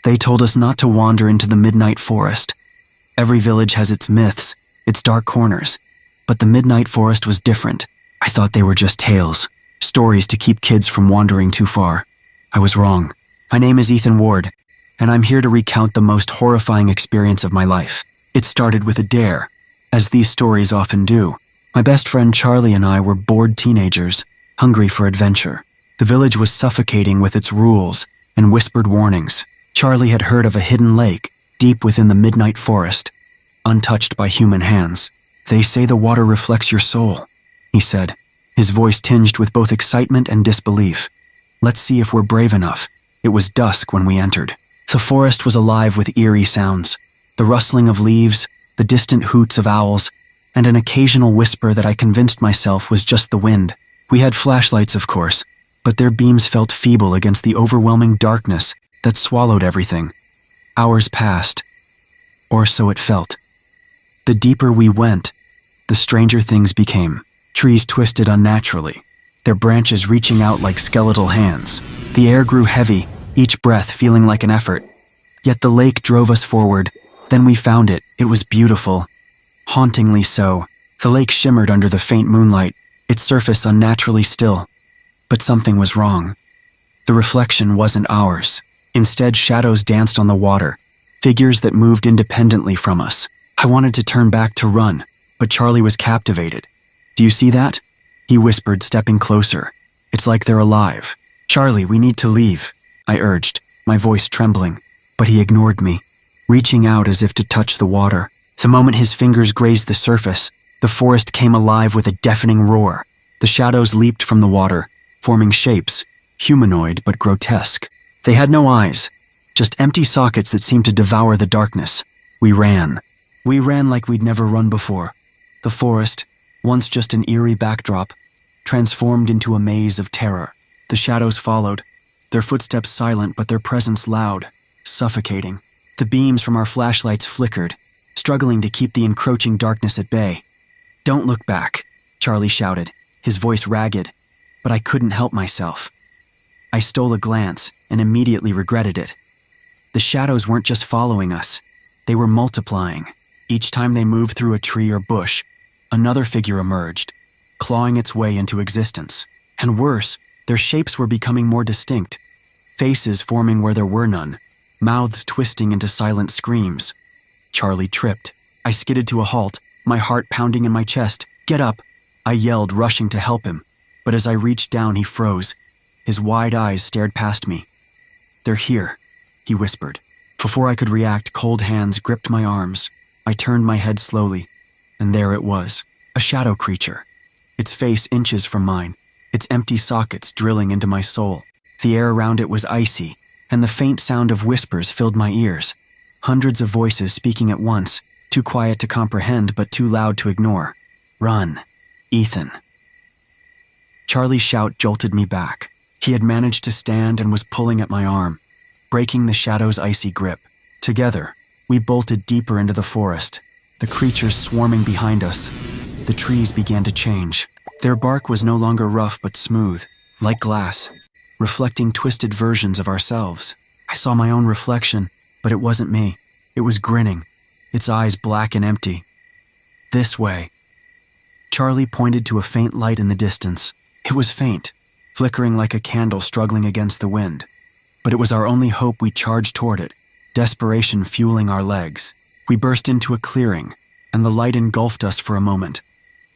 They told us not to wander into the midnight forest. Every village has its myths, its dark corners. But the midnight forest was different. I thought they were just tales, stories to keep kids from wandering too far. I was wrong. My name is Ethan Ward, and I'm here to recount the most horrifying experience of my life. It started with a dare, as these stories often do. My best friend Charlie and I were bored teenagers, hungry for adventure. The village was suffocating with its rules and whispered warnings. Charlie had heard of a hidden lake deep within the midnight forest, untouched by human hands. "They say the water reflects your soul," he said, his voice tinged with both excitement and disbelief. "Let's see if we're brave enough." It was dusk when we entered. The forest was alive with eerie sounds, the rustling of leaves, the distant hoots of owls, and an occasional whisper that I convinced myself was just the wind. We had flashlights, of course, but their beams felt feeble against the overwhelming darkness that swallowed everything. Hours passed, or so it felt. The deeper we went, the stranger things became. Trees twisted unnaturally, their branches reaching out like skeletal hands. The air grew heavy, each breath feeling like an effort. Yet the lake drove us forward. Then we found it. It was beautiful. Hauntingly so. The lake shimmered under the faint moonlight, its surface unnaturally still. But something was wrong. The reflection wasn't ours. Instead, shadows danced on the water, figures that moved independently from us. I wanted to turn back to run, but Charlie was captivated. "Do you see that?" he whispered, stepping closer. "It's like they're alive." "Charlie, we need to leave," I urged, my voice trembling. But he ignored me, reaching out as if to touch the water. The moment his fingers grazed the surface, the forest came alive with a deafening roar. The shadows leaped from the water, forming shapes, humanoid but grotesque. They had no eyes, just empty sockets that seemed to devour the darkness. We ran. We ran like we'd never run before. The forest, once just an eerie backdrop, transformed into a maze of terror. The shadows followed, their footsteps silent but their presence loud, suffocating. The beams from our flashlights flickered, struggling to keep the encroaching darkness at bay. "Don't look back," Charlie shouted, his voice ragged, but I couldn't help myself. I stole a glance and immediately regretted it. The shadows weren't just following us, they were multiplying. Each time they moved through a tree or bush, another figure emerged, clawing its way into existence. And worse, their shapes were becoming more distinct, faces forming where there were none, mouths twisting into silent screams. Charlie tripped. I skidded to a halt, my heart pounding in my chest. "Get up!" I yelled, rushing to help him. But as I reached down, he froze. His wide eyes stared past me. "They're here," he whispered. Before I could react, cold hands gripped my arms. I turned my head slowly, and there it was, a shadow creature. Its face inches from mine, its empty sockets drilling into my soul. The air around it was icy, and the faint sound of whispers filled my ears. Hundreds of voices speaking at once, too quiet to comprehend but too loud to ignore. "Run, Ethan." Charlie's shout jolted me back. He had managed to stand and was pulling at my arm, breaking the shadow's icy grip. Together, we bolted deeper into the forest, the creatures swarming behind us. The trees began to change. Their bark was no longer rough but smooth, like glass, reflecting twisted versions of ourselves. I saw my own reflection, but it wasn't me. It was grinning, its eyes black and empty. "This way." Charlie pointed to a faint light in the distance. It was faint, flickering like a candle struggling against the wind. But it was our only hope. We charged toward it, desperation fueling our legs. We burst into a clearing, and the light engulfed us for a moment.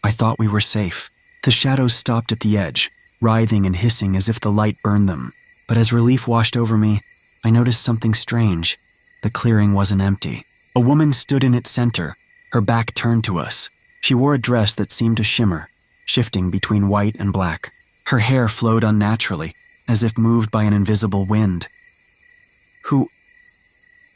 I thought we were safe. The shadows stopped at the edge, writhing and hissing as if the light burned them. But as relief washed over me, I noticed something strange. The clearing wasn't empty. A woman stood in its center, her back turned to us. She wore a dress that seemed to shimmer, shifting between white and black. Her hair flowed unnaturally, as if moved by an invisible wind. Who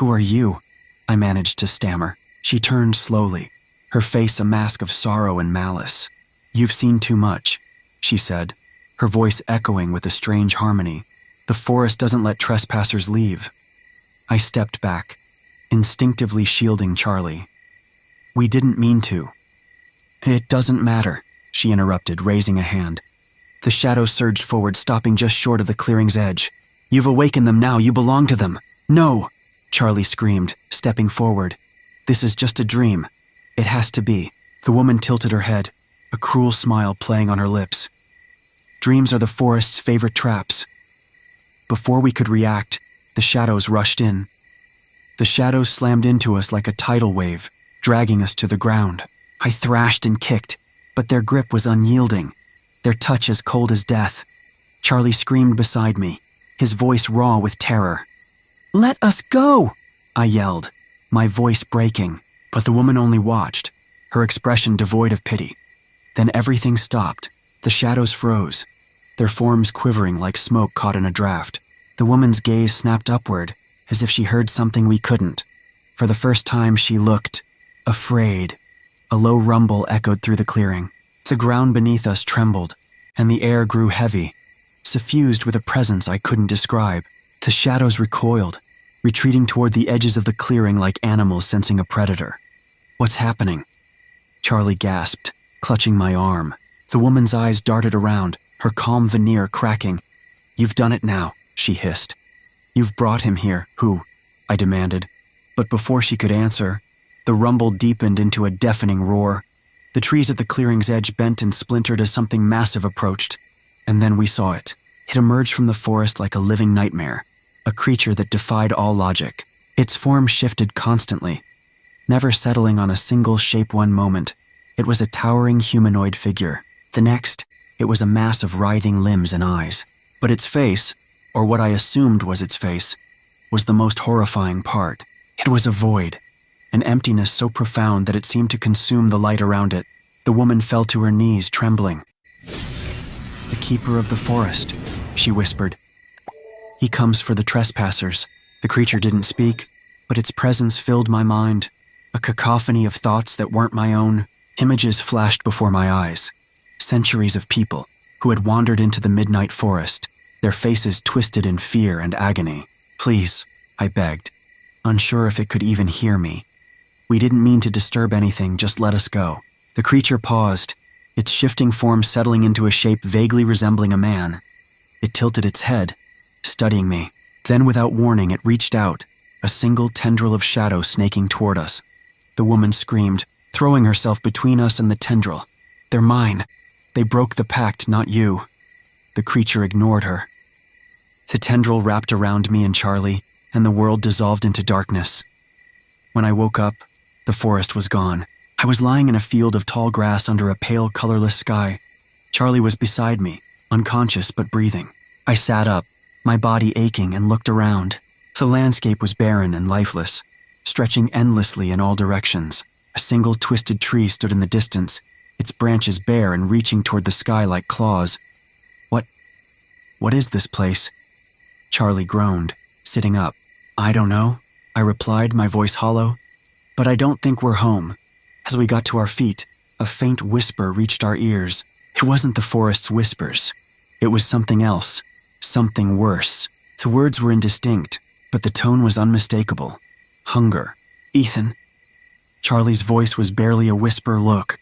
are you?" I managed to stammer. She turned slowly, her face a mask of sorrow and malice. "You've seen too much," she said, her voice echoing with a strange harmony. "The forest doesn't let trespassers leave." I stepped back, instinctively shielding Charlie. "We didn't mean to." "It doesn't matter," she interrupted, raising a hand. The shadow surged forward, stopping just short of the clearing's edge. "You've awakened them now. You belong to them." "No," Charlie screamed, stepping forward. "This is just a dream. It has to be." The woman tilted her head, a cruel smile playing on her lips. "Dreams are the forest's favorite traps." Before we could react, the shadows rushed in. The shadows slammed into us like a tidal wave, dragging us to the ground. I thrashed and kicked, but their grip was unyielding, their touch as cold as death. Charlie screamed beside me, his voice raw with terror. "Let us go!" I yelled, my voice breaking, but the woman only watched, her expression devoid of pity. Then everything stopped. The shadows froze, their forms quivering like smoke caught in a draft. The woman's gaze snapped upward, as if she heard something we couldn't. For the first time, she looked afraid. A low rumble echoed through the clearing. The ground beneath us trembled, and the air grew heavy, suffused with a presence I couldn't describe. The shadows recoiled, retreating toward the edges of the clearing like animals sensing a predator. "What's happening?" Charlie gasped, clutching my arm. The woman's eyes darted around, her calm veneer cracking. "You've done it now," she hissed. "You've brought him here." "Who?" I demanded. But before she could answer, the rumble deepened into a deafening roar. The trees at the clearing's edge bent and splintered as something massive approached. And then we saw it. It emerged from the forest like a living nightmare, a creature that defied all logic. Its form shifted constantly, never settling on a single shape one moment. It was a towering humanoid figure. The next, it was a mass of writhing limbs and eyes. But its face, or what I assumed was its face, was the most horrifying part. It was a void, an emptiness so profound that it seemed to consume the light around it. The woman fell to her knees, trembling. "The keeper of the forest," she whispered. "He comes for the trespassers." The creature didn't speak, but its presence filled my mind, a cacophony of thoughts that weren't my own. Images flashed before my eyes. Centuries of people who had wandered into the midnight forest, their faces twisted in fear and agony. "Please," I begged, unsure if it could even hear me. "We didn't mean to disturb anything, just let us go." The creature paused, its shifting form settling into a shape vaguely resembling a man. It tilted its head, studying me. Then without warning, it reached out, a single tendril of shadow snaking toward us. The woman screamed, throwing herself between us and the tendril. "They're mine. They broke the pact, not you." The creature ignored her. The tendril wrapped around me and Charlie, and the world dissolved into darkness. When I woke up, the forest was gone. I was lying in a field of tall grass under a pale, colorless sky. Charlie was beside me, unconscious but breathing. I sat up, my body aching, and looked around. The landscape was barren and lifeless, stretching endlessly in all directions. A single twisted tree stood in the distance, its branches bare and reaching toward the sky like claws. What is this place?" Charlie groaned, sitting up. "I don't know," I replied, my voice hollow. "But I don't think we're home." As we got to our feet, a faint whisper reached our ears. It wasn't the forest's whispers. It was something else, something worse. The words were indistinct, but the tone was unmistakable. "Hunger. Ethan." Charlie's voice was barely a whisper. "Look."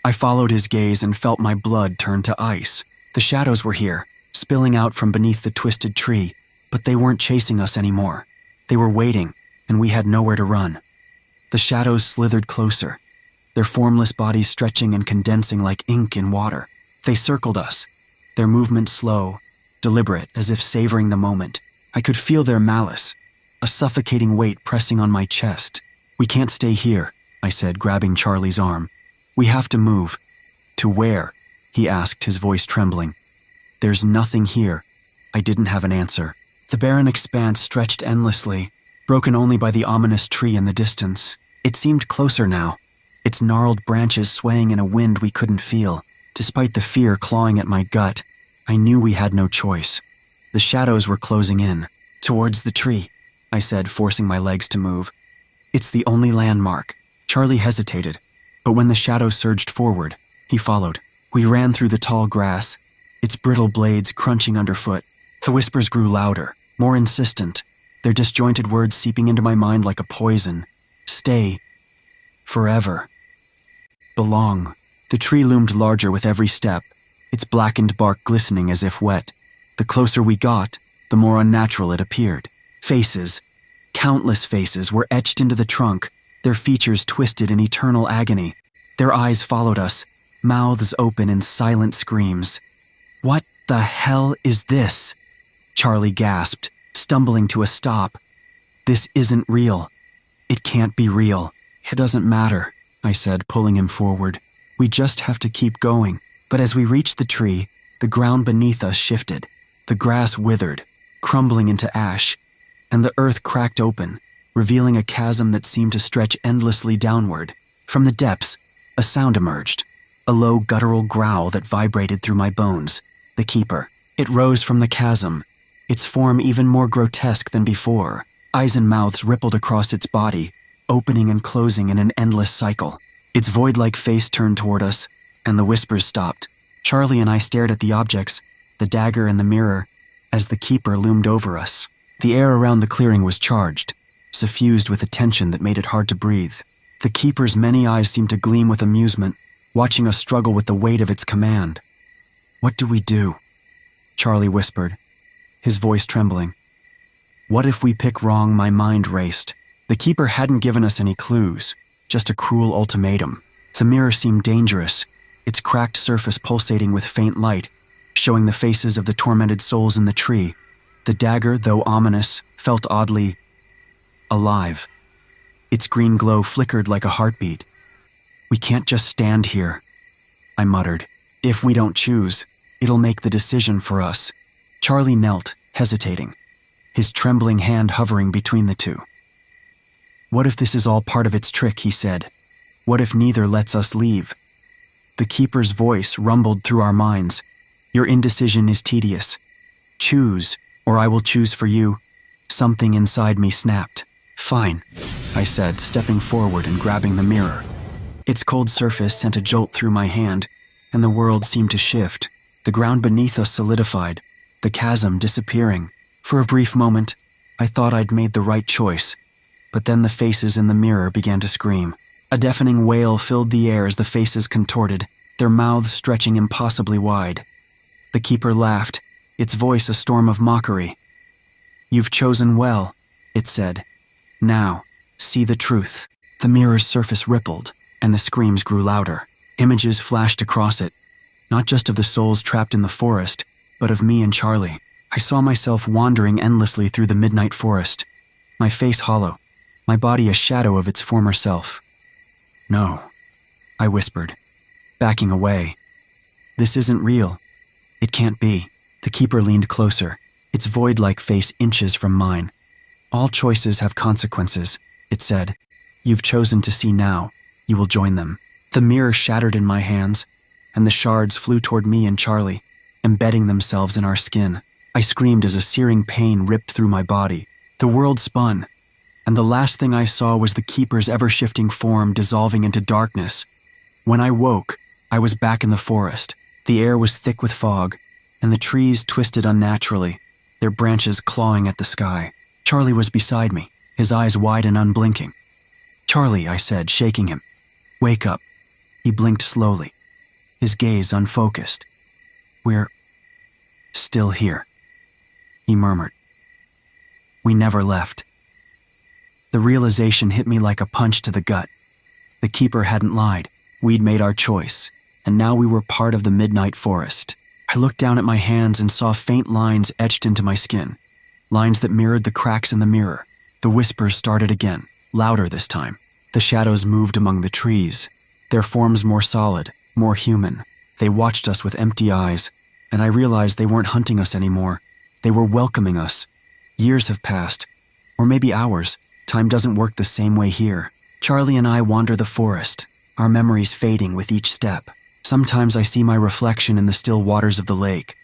I followed his gaze and felt my blood turn to ice. The shadows were here, spilling out from beneath the twisted tree, but they weren't chasing us anymore. They were waiting, and we had nowhere to run. The shadows slithered closer, their formless bodies stretching and condensing like ink in water. They circled us, their movement slow, deliberate, as if savoring the moment. I could feel their malice, a suffocating weight pressing on my chest. "We can't stay here," I said, grabbing Charlie's arm. "We have to move." "To where?" he asked, his voice trembling. "There's nothing here." I didn't have an answer. The barren expanse stretched endlessly, broken only by the ominous tree in the distance. It seemed closer now, its gnarled branches swaying in a wind we couldn't feel. Despite the fear clawing at my gut, I knew we had no choice. The shadows were closing in. "Towards the tree," I said, forcing my legs to move. "It's the only landmark." Charlie hesitated, but when the shadow surged forward, he followed. We ran through the tall grass, its brittle blades crunching underfoot. The whispers grew louder, more insistent, their disjointed words seeping into my mind like a poison. "Stay. Forever. Belong." The tree loomed larger with every step, its blackened bark glistening as if wet. The closer we got, the more unnatural it appeared. Faces, Countless faces were etched into the trunk, their features twisted in eternal agony. Their eyes followed us, mouths open in silent screams. "What the hell is this?" Charlie gasped, stumbling to a stop. "This isn't real. It can't be real." "It doesn't matter," I said, pulling him forward. "We just have to keep going." But as we reached the tree, the ground beneath us shifted. The grass withered, crumbling into ash, and the earth cracked open, revealing a chasm that seemed to stretch endlessly downward. From the depths, a sound emerged, a low guttural growl that vibrated through my bones. The keeper. It rose from the chasm, its form even more grotesque than before. Eyes and mouths rippled across its body, opening and closing in an endless cycle. Its void-like face turned toward us, and the whispers stopped. Charlie and I stared at the objects, the dagger and the mirror, as the keeper loomed over us. The air around the clearing was charged, suffused with a tension that made it hard to breathe. The keeper's many eyes seemed to gleam with amusement, watching us struggle with the weight of its command. "What do we do?" Charlie whispered, his voice trembling. "What if we pick wrong?" My mind raced. The keeper hadn't given us any clues, just a cruel ultimatum. The mirror seemed dangerous, its cracked surface pulsating with faint light, showing the faces of the tormented souls in the tree. The dagger, though ominous, felt oddly alive. Its green glow flickered like a heartbeat. "We can't just stand here," I muttered. "If we don't choose, it'll make the decision for us." Charlie knelt, hesitating, his trembling hand hovering between the two. "What if this is all part of its trick?" he said. "What if neither lets us leave?" The keeper's voice rumbled through our minds. "Your indecision is tedious. Choose, or I will choose for you." Something inside me snapped. "Fine," I said, stepping forward and grabbing the mirror. Its cold surface sent a jolt through my hand, and the world seemed to shift. The ground beneath us solidified, the chasm disappearing. For a brief moment, I thought I'd made the right choice, but then the faces in the mirror began to scream. A deafening wail filled the air as the faces contorted, their mouths stretching impossibly wide. The keeper laughed, its voice a storm of mockery. "You've chosen well," it said. "Now, see the truth." The mirror's surface rippled, and the screams grew louder. Images flashed across it, not just of the souls trapped in the forest, but of me and Charlie. I saw myself wandering endlessly through the midnight forest, my face hollow, my body a shadow of its former self. "No," I whispered, backing away. "This isn't real. It can't be." The keeper leaned closer, its void-like face inches from mine. "All choices have consequences," it said. "You've chosen to see now. You will join them." The mirror shattered in my hands, and the shards flew toward me and Charlie, embedding themselves in our skin. I screamed as a searing pain ripped through my body. The world spun, and the last thing I saw was the keeper's ever-shifting form dissolving into darkness. When I woke, I was back in the forest. The air was thick with fog, and the trees twisted unnaturally, their branches clawing at the sky. Charlie was beside me, his eyes wide and unblinking. "Charlie," I said, shaking him. "Wake up." He blinked slowly, his gaze unfocused. "We're still here," he murmured. "We never left." The realization hit me like a punch to the gut. The keeper hadn't lied. We'd made our choice, and now we were part of the midnight forest. I looked down at my hands and saw faint lines etched into my skin, lines that mirrored the cracks in the mirror. The whispers started again, louder this time. The shadows moved among the trees, their forms more solid, more human. They watched us with empty eyes, and I realized they weren't hunting us anymore. They were welcoming us. Years have passed, or maybe hours. Time doesn't work the same way here. Charlie and I wander the forest, our memories fading with each step. Sometimes I see my reflection in the still waters of the lake,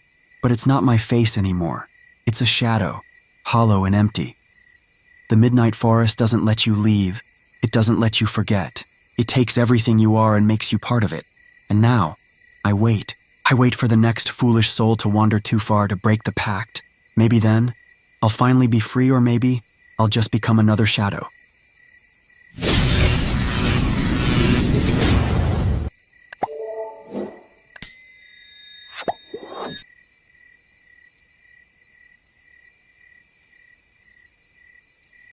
but it's not my face anymore. It's a shadow, hollow and empty. The midnight forest doesn't let you leave. It doesn't let you forget. It takes everything you are and makes you part of it. And now, I wait. I wait for the next foolish soul to wander too far to break the pact. Maybe then, I'll finally be free, or maybe I'll just become another shadow.